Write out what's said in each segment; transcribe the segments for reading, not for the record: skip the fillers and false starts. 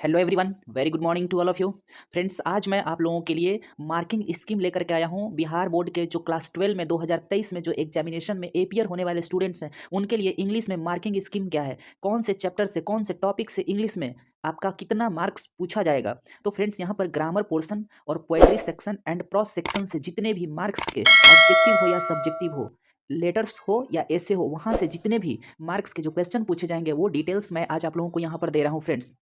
Hello everyone, very good morning to all of you. Friends, आज मैं आप लोगों के लिए मार्किंग स्कीम लेकर के आया हूं। बिहार बोर्ड के जो क्लास 12 में 2023 में जो एग्जामिनेशन में एपियर होने वाले स्टूडेंट्स हैं, उनके लिए इंग्लिश में मार्किंग स्कीम क्या है, कौन से चैप्टर से, कौन से टॉपिक से इंग्लिश में आपका कितना मार्क्स पूछा जाएगा। तो फ्रेंड्स, यहाँ पर ग्रामर पोर्सन और poetry section and pros section से जितने भी मार्क्स के ऑब्जेक्टिव हो या सब्जेक्टिव हो, लेटर्स हो या ऐसे हो, वहाँ से जितने भी मार्क्स के जो क्वेश्चन पूछे जाएंगे वो डिटेल्स मैं आज आप लोगों को यहाँ पर दे रहा हूँ फ्रेंड्स।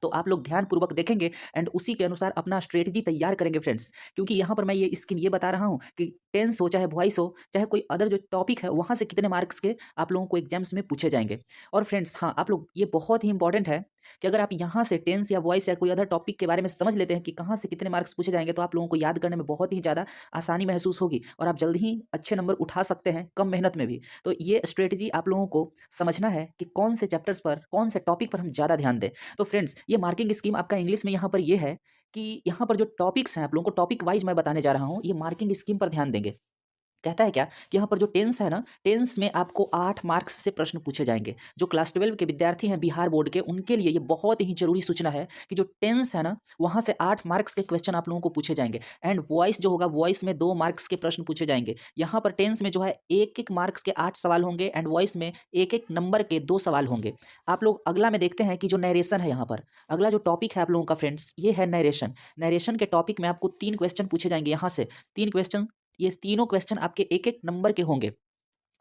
तो आप लोग ध्यानपूर्वक देखेंगे एंड उसी के अनुसार अपना स्ट्रेटजी तैयार करेंगे फ्रेंड्स। क्योंकि यहाँ पर मैं ये स्कीम ये बता रहा हूँ कि टेंस हो चाहे वॉइस हो चाहे कोई अदर जो टॉपिक है, वहाँ से कितने मार्क्स के आप लोगों को एग्जाम्स में पूछे जाएंगे। और फ्रेंड्स, हाँ, आप लोग ये बहुत ही इंपॉर्टेंट है कि अगर आप यहाँ से टेंस या वॉइस या कोई अदर टॉपिक के बारे में समझ लेते हैं कि कहाँ से कितने मार्क्स पूछे जाएंगे, तो आप लोगों को याद करने में बहुत ही ज़्यादा आसानी महसूस होगी और आप जल्द ही अच्छे नंबर उठा सकते हैं कम मेहनत में भी। तो ये स्ट्रेटजी आप लोगों को समझना है कि कौन से चैप्टर्स पर, कौन से टॉपिक पर हम ज़्यादा ध्यान दें। तो फ्रेंड्स, ये मार्किंग स्कीम आपका इंग्लिश में यहाँ पर ये है कि यहाँ पर जो टॉपिक्स हैं, आप लोगों को टॉपिक वाइज मैं बताने जा रहा हूँ, ये मार्किंग स्कीम पर ध्यान देंगे। कहता है क्या कि यहाँ पर जो टेंस है ना, टेंस में आपको 8 मार्क्स से प्रश्न पूछे जाएंगे। जो क्लास 12 के विद्यार्थी हैं बिहार बोर्ड के, उनके लिए ये बहुत ही जरूरी सूचना है कि जो टेंस है ना, वहाँ से 8 मार्क्स के क्वेश्चन आप लोगों को पूछे जाएंगे। एंड वॉइस जो होगा, वॉइस में 2 मार्क्स के प्रश्न पूछे जाएंगे। यहाँ पर टेंस में जो है एक एक मार्क्स के 8 सवाल होंगे एंड वॉइस में एक एक नंबर के 2 सवाल होंगे। आप लोग अगला में देखते हैं कि जो नरेशन है, यहाँ पर अगला जो टॉपिक है आप लोगों का फ्रेंड्स, ये है नरेशन। नरेशन के टॉपिक में आपको 3 क्वेश्चन पूछे जाएंगे। यहाँ से 3 क्वेश्चन, ये तीनों क्वेश्चन आपके एक एक नंबर के होंगे।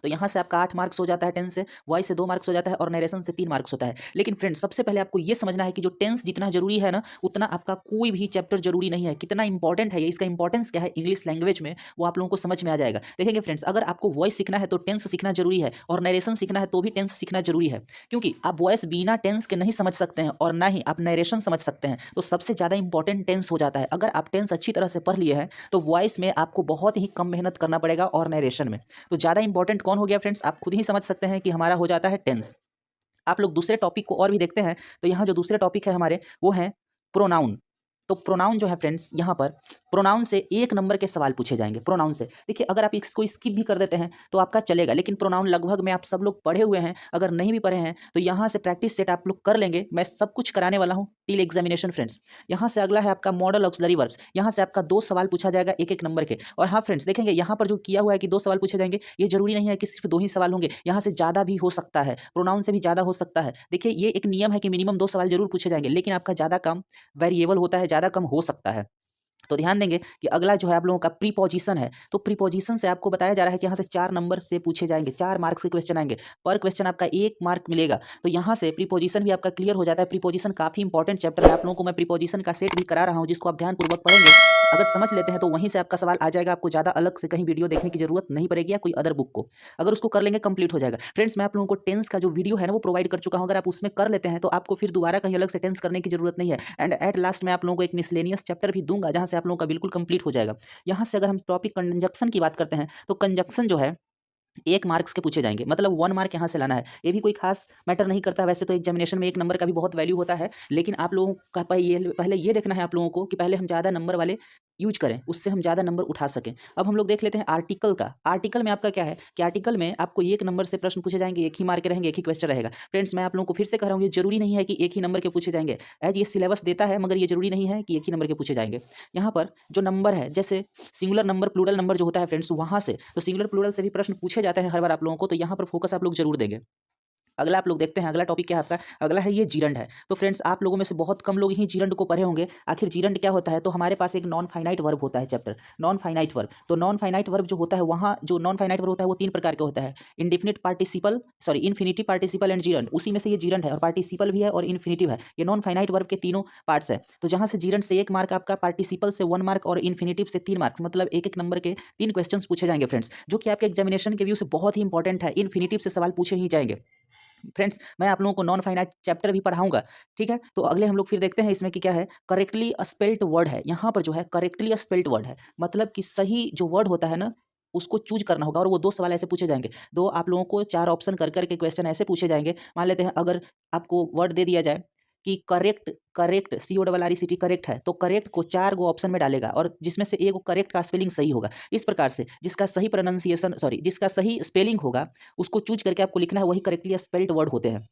तो यहाँ से आपका 8 मार्क्स हो जाता है टेंस से, वॉइस से 2 मार्क्स हो जाता है और नरेशन से 3 मार्क्स होता है। लेकिन फ्रेंड्स, सबसे पहले आपको ये समझना है कि जो टेंस जितना जरूरी है ना, उतना आपका कोई भी चैप्टर जरूरी नहीं है। कितना इंपॉर्टेंट है ये, इसका इंपॉर्टेंस क्या है इंग्लिश लैंग्वेज में, वो आप लोगों को समझ में आ जाएगा। देखेंगे फ्रेंड्स, अगर आपको वॉइस सीखना है तो टेंस सीखना जरूरी है, और नरेशन सीखना है तो भी टेंस सीखना जरूरी है। क्योंकि आप वॉइस बिना टेंस के नहीं समझ सकते हैं और ना ही आप नरेशन समझ सकते हैं। तो सबसे ज़्यादा इंपॉर्टेंट टेंस हो जाता है। अगर आप टेंस अच्छी तरह से पढ़ लिए हैं तो वॉइस में आपको बहुत ही कम मेहनत करना पड़ेगा और नरेशन में। तो ज़्यादा इंपॉर्टेंट कौन हो गया फ्रेंड्स, आप खुद ही समझ सकते हैं कि हमारा हो जाता है टेंस। आप लोग दूसरे टॉपिक को और भी देखते हैं। तो यहाँ जो दूसरे टॉपिक है हमारे, वो हैं प्रोनाउन। तो प्रोनाउन जो है फ्रेंड्स, यहाँ पर प्रोनाउन से 1 नंबर के सवाल पूछे जाएंगे। प्रोनाउन से देखिए, अगर आप इसको स्किप भी कर देते हैं तो आपका चलेगा, लेकिन प्रोनाउन लगभग में आप सब लोग पढ़े हुए हैं। अगर नहीं भी पढ़े हैं तो यहाँ से प्रैक्टिस सेट आप लोग कर लेंगे। मैं सब कुछ कराने वाला हूँ टिल एग्जामिनेशन फ्रेंड्स। यहाँ से अगला है आपका मॉडल ऑक्सिलरी वर्ब्स। यहाँ से आपका 2 सवाल पूछा जाएगा एक एक नंबर के। और हाँ फ्रेंड्स, देखेंगे यहाँ पर जो किया हुआ है कि 2 सवाल पूछे जाएंगे, ये जरूरी नहीं है कि सिर्फ 2 ही सवाल होंगे। यहाँ से ज़्यादा भी हो सकता है, प्रोनाउन से भी ज़्यादा हो सकता है। देखिए, ये एक नियम है कि मिनिमम 2 सवाल जरूर पूछे जाएंगे, लेकिन आपका ज़्यादा कम वेरिएबल होता है, ज़्यादा कम हो सकता है। तो ध्यान देंगे कि अगला जो है आप लोगों का प्रीपोजिशन है। तो प्रीपोजिशन से आपको बताया जा रहा है कि यहाँ से 4 नंबर से पूछे जाएंगे, 4 मार्क्स के क्वेश्चन आएंगे। पर क्वेश्चन आपका 1 मार्क मिलेगा। तो यहाँ से प्रीपोजिशन भी आपका क्लियर हो जाता है। प्रीपोजिशन काफी इंपॉर्टेंट चैप्टर है। आप लोगों को मैं प्रीपोजिशन का सेट भी करा रहा हूँ, जिसको आप ध्यानपूर्वक पढ़ेंगे, अगर समझ लेते हैं तो वहीं से आपका सवाल आ जाएगा। आपको ज़्यादा अलग से कहीं वीडियो देखने की जरूरत नहीं पड़ेगी या कोई अदर बुक को, अगर उसको कर लेंगे कंप्लीट हो जाएगा। फ्रेंड्स, मैं आप लोगों को टेंस का जो वीडियो है ना, वो प्रोवाइड कर चुका हूँ। अगर आप उसमें कर लेते हैं तो आपको फिर दोबारा कहीं अलग से टेंस करने की जरूरत नहीं है। एंड एट लास्ट मैं आप लोगों को एक मिसलेनियस चैप्टर भी दूंगा, जहाँ से आप लोगों का बिल्कुल कंप्लीट हो जाएगा। यहाँ से अगर हम टॉपिक कंजक्शन की बात करते हैं, तो कंजक्शन जो है 1 मार्क्स के पूछे जाएंगे, मतलब 1 मार्क यहाँ से लाना है। ये भी कोई खास मैटर नहीं करता। वैसे तो एग्जामिनेशन में 1 नंबर का भी बहुत वैल्यू होता है, लेकिन आप लोगों का पहले ये देखना है आप लोगों को कि पहले हम ज़्यादा नंबर वाले यूज करें, उससे हम ज़्यादा नंबर उठा सकें। अब हम लोग देख लेते हैं आर्टिकल का। आर्टिकल में आपका क्या है कि आर्टिकल में आपको 1 नंबर से प्रश्न पूछे जाएंगे, 1 ही मार्क के रहेंगे, 1 ही क्वेश्चन रहेगा। फ्रेंड्स, मैं आप लोगों को फिर से कह रहा हूँ, ये जरूरी नहीं है कि 1 ही नंबर के पूछे जाएंगे। एज ये सिलेबस देता है, मगर ये जरूरी नहीं है कि 1 ही नंबर के पूछे जाएंगे। यहाँ पर जो नंबर है, जैसे सिंगुलर नंबर, प्लूरल नंबर जो होता है फ्रेंड्स, वहाँ से तो सिंगुलर प्लूरल से भी प्रश्न पूछे जाते हैं हर बार आप लोगों को। तो यहाँ पर फोकस आप लोग जरूर देंगे। अगला आप लोग देखते हैं, अगला टॉपिक क्या है आपका, अगला है ये जीरंड है। तो फ्रेंड्स, आप लोगों में से बहुत कम लोग ही जीरंड को पढ़े होंगे। आखिर जीरंड क्या होता है, तो हमारे पास एक नॉन फाइनाइट वर्ब होता है चैप्टर, नॉन फाइनाइट वर्ब। तो नॉन फाइनाइट वर्ब जो होता है, वहाँ जो नॉन फाइनाइट वर्ब होता है वो 3 प्रकार का होता है, indefinite participle, sorry infinitive participle and gerund. उसी में से ये जीरंड है, और पार्टिसिपल भी है और इन्फिनिटिव है। ये नॉन फाइनाइट वर्ब के तीनों पार्ट्स है। तो जहाँ से जीरंड से 1 मार्क आपका, पार्टिसिपल से 1 मार्क और इन्फिनिटिव से 3 मार्क्स, मतलब एक एक नंबर के 3 क्वेश्चन पूछे जाएंगे फ्रेंड्स, जो कि आपके एग्जामिनेशन के व्यू से बहुत ही इंपॉर्टेंट है। इन्फिनिटिव से सवाल पूछे ही जाएंगे। फ्रेंड्स, मैं आप लोगों को नॉन फाइनाइट चैप्टर भी पढ़ाऊंगा, ठीक है। तो अगले हम लोग फिर देखते हैं इसमें कि क्या है, करेक्टली स्पेल्ड वर्ड है। यहाँ पर जो है करेक्टली स्पेल्ड वर्ड है, मतलब कि सही जो वर्ड होता है ना, उसको चूज करना होगा। और वो 2 सवाल ऐसे पूछे जाएंगे, 2 आप लोगों को 4 ऑप्शन कर करके क्वेश्चन ऐसे पूछे जाएंगे। मान लेते हैं अगर आपको वर्ड दे दिया जाए कि करेक्ट, करेक्ट CORRECT करेक्ट है, तो करेक्ट को 4 गो ऑप्शन में डालेगा, और जिसमें से एक करेक्ट का स्पेलिंग सही होगा। इस प्रकार से जिसका सही प्रोनाउंसिएशन, सॉरी जिसका सही स्पेलिंग होगा, उसको चूज करके आपको लिखना है। वही करेक्टली स्पेल्ड वर्ड होते हैं।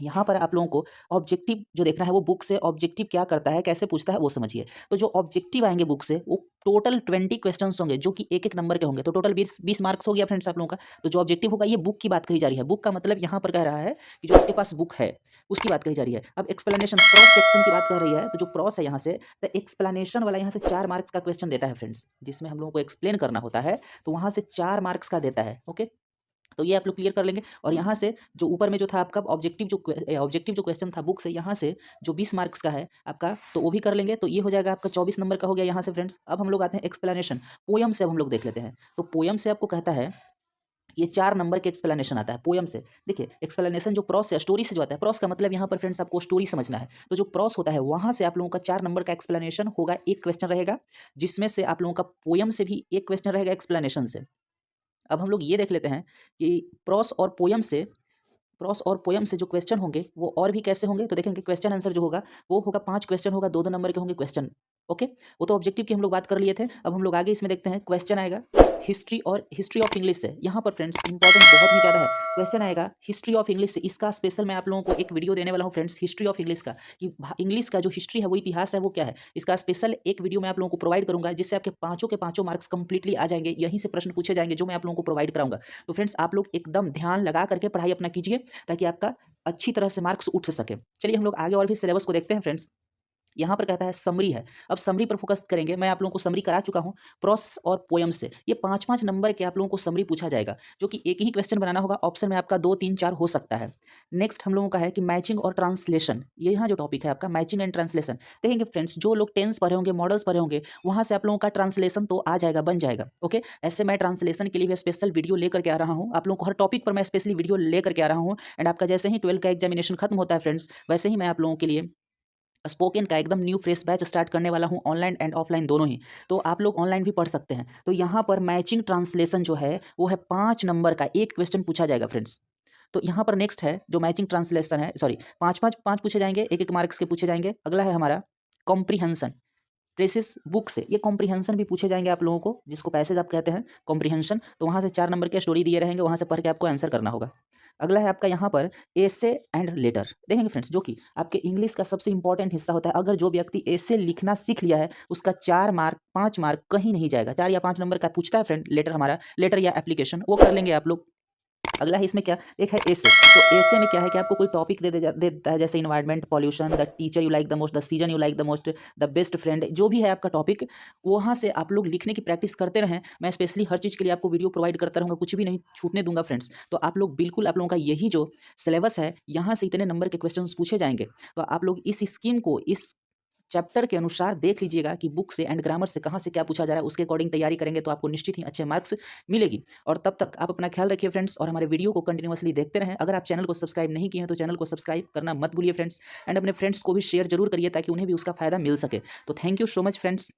यहाँ पर आप लोगों को ऑब्जेक्टिव जो देखना है वो बुक से ऑब्जेक्टिव क्या करता है, कैसे पूछता है वो समझिए। तो जो ऑब्जेक्टिव आएंगे बुक से वो टोटल 20 क्वेश्चंस होंगे जो कि एक एक नंबर के होंगे, तो टोटल 20 मार्क्स हो गया फ्रेंड्स आप लोगों का। तो जो ऑब्जेक्टिव होगा ये बुक की बात कही जा रही है। बुक का मतलब यहाँ पर कह रहा है कि जो आपके पास बुक है उसकी बात कही जा रही है। अब एक्सप्लेनेशन क्रॉस सेक्शन की बात कर रही है, तो जो क्रॉस है यहाँ से द एक्सप्लेनेशन वाला यहाँ से 4 मार्क्स का क्वेश्चन देता है फ्रेंड्स, जिसमें हम लोगों को एक्सप्लेन करना होता है, तो वहाँ से 4 मार्क्स का देता है। ओके, तो ये आप लोग क्लियर कर लेंगे। और यहाँ से जो ऊपर में जो था आपका ऑब्जेक्टिव जो क्वेश्चन था बुक से, यहाँ से जो 20 मार्क्स का है आपका, तो वो भी कर लेंगे। तो ये हो जाएगा आपका 24 नंबर का हो गया यहाँ से फ्रेंड्स। अब हम लोग आते हैं एक्सप्लेनेशन पोयम से। अब हम लोग देख लेते हैं। तो पोयम से आपको कहता है ये 4 नंबर के एक्सप्लेनेशन आता है पोयम से। देखिए एक्सप्लेनेशन जो प्रॉस है स्टोरी से जो आता है, प्रॉस का मतलब यहाँ पर फ्रेंड्स आपको स्टोरी समझना है। तो जो प्रॉस होता है वहाँ से आप लोगों का 4 नंबर का एक्सप्लेनेशन होगा, एक क्वेश्चन रहेगा, जिसमें से आप लोगों का पोयम से भी एक क्वेश्चन रहेगा एक्सप्लेनेशन से। अब हम लोग ये देख लेते हैं कि प्रॉस और पोयम से जो क्वेश्चन होंगे वो और भी कैसे होंगे। तो देखेंगे क्वेश्चन आंसर जो होगा वो होगा 5 क्वेश्चन होगा, 2-2 नंबर के होंगे क्वेश्चन। ओके, वो तो ऑब्जेक्टिव की हम लोग बात कर लिए थे। अब हम लोग आगे इसमें देखते हैं क्वेश्चन आएगा हिस्ट्री ऑफ इंग्लिश से। यहाँ पर फ्रेंड्स इंपॉर्टेंट बहुत ही ज़्यादा है, क्वेश्चन आएगा हिस्ट्री ऑफ इंग्लिश से। इसका स्पेशल मैं आप लोगों को एक वीडियो देने वाला हूँ फ्रेंड्स, हिस्ट्री ऑफ इंग्लिश का, कि इंग्लिश का जो हिस्ट्री है वो इतिहास है वो क्या है, इसका स्पेशल एक वीडियो मैं आप लोगों को प्रोवाइड करूँगा, जिससे आपके पाँचों के पाँचों मार्क्स कंप्लीटली आ जाएंगे। यहीं से प्रश्न पूछे जाएंगे जो मैं आप लोगों को प्रोवाइड कराऊंगा। तो फ्रेंड्स आप लोग एकदम ध्यान लगा करके पढ़ाई अपना कीजिए, ताकि आपका अच्छी तरह से मार्क्स उठ सके। चलिए हम लोग आगे और भी सिलेबस को देखते हैं फ्रेंड्स। यहाँ पर कहता है समरी है। अब समरी पर फोकस करेंगे। मैं आप लोगों को समरी करा चुका हूँ प्रॉस और पोयम से। ये 5-5 नंबर के आप लोगों को समरी पूछा जाएगा, जो कि एक ही क्वेश्चन बनाना होगा। ऑप्शन में आपका 2, 3, 4 हो सकता है। नेक्स्ट हम लोगों का है कि मैचिंग और ट्रांसलेशन। ये यहाँ जो टॉपिक है आपका मैचिंग एंड ट्रांसलेशन। देखेंगे फ्रेंड्स जो लोग टेंस पढ़े होंगे, मॉडल्स पढ़े होंगे, वहाँ से आप लोगों का ट्रांसलेशन तो आ जाएगा, बन जाएगा। ओके, ऐसे मैं ट्रांसलेशन के लिए भी स्पेशल वीडियो लेकर के आ रहा हूँ। आप लोगों को हर टॉपिक पर मैं स्पेशली वीडियो लेकर के आ रहा हूँ। एंड आपका जैसे ही 12 का एग्जामिनेशन खत्म होता है फ्रेंड्स, वैसे ही मैं आप लोगों के लिए स्पोकन का एकदम न्यू फ्रेश बैच स्टार्ट करने वाला हूँ, ऑनलाइन एंड ऑफलाइन दोनों ही। तो आप लोग ऑनलाइन भी पढ़ सकते हैं। तो यहाँ पर मैचिंग ट्रांसलेशन जो है वो है 5 नंबर का, एक क्वेश्चन पूछा जाएगा फ्रेंड्स। तो यहाँ पर नेक्स्ट है जो मैचिंग ट्रांसलेशन है, सॉरी 5 पूछे जाएंगे, 1-1 मार्क्स के पूछे जाएंगे। अगला है हमारा कॉम्प्रीहेंशन ट्रेसिस बुक से। ये कॉम्प्रीहेंशन भी पूछे जाएंगे आप लोगों को, जिसको पैसेज आप कहते हैं कॉम्प्रीहेंशन। तो वहाँ से 4 नंबर के स्टोरी दिए रहेंगे, वहाँ से पढ़ के आपको आंसर करना होगा। अगला है आपका यहाँ पर एसे एंड लेटर। देखेंगे फ्रेंड्स जो कि आपके इंग्लिश का सबसे इंपॉर्टेंट हिस्सा होता है। अगर जो व्यक्ति एसे लिखना सीख लिया है उसका 4 मार्क 5 मार्क कहीं नहीं जाएगा। 4 या 5 नंबर का पूछता है फ्रेंड लेटर, हमारा लेटर या एप्लीकेशन, वो कर लेंगे आप लोग। अगला है इसमें क्या, एक है एसे। तो एसे में क्या है कि आपको कोई टॉपिक दे देता है, जैसे environment, pollution, the teacher you like the most, the season you like the most, the best friend, जो भी है आपका टॉपिक, वहाँ से आप लोग लिखने की प्रैक्टिस करते रहें। मैं स्पेशली हर चीज़ के लिए आपको वीडियो प्रोवाइड करता रहूँगा, कुछ भी नहीं छूटने दूंगा फ्रेंड्स। तो आप लोग बिल्कुल, आप लोगों का यही जो सिलेबस है, यहाँ से इतने नंबर के क्वेश्चन पूछे जाएंगे। तो आप लोग इस स्कीम को इस चैप्टर के अनुसार देख लीजिएगा कि बुक से एंड ग्रामर से कहाँ से क्या पूछा जा रहा है, उसके अकॉर्डिंग तैयारी करेंगे तो आपको निश्चित ही अच्छे मार्क्स मिलेगी। और तब तक आप अपना ख्याल रखिए फ्रेंड्स, और हमारे वीडियो को कंटिन्यूअसली देखते रहें। अगर आप चैनल को सब्सक्राइब नहीं किए हैं तो चैनल को सब्सक्राइब करना मत भूलिए फ्रेंड्स, एंड अपने फ्रेंड्स को भी शेयर जरूर करिए ताकि उन्हें भी उसका फायदा मिल सके। तो thank you so much friends.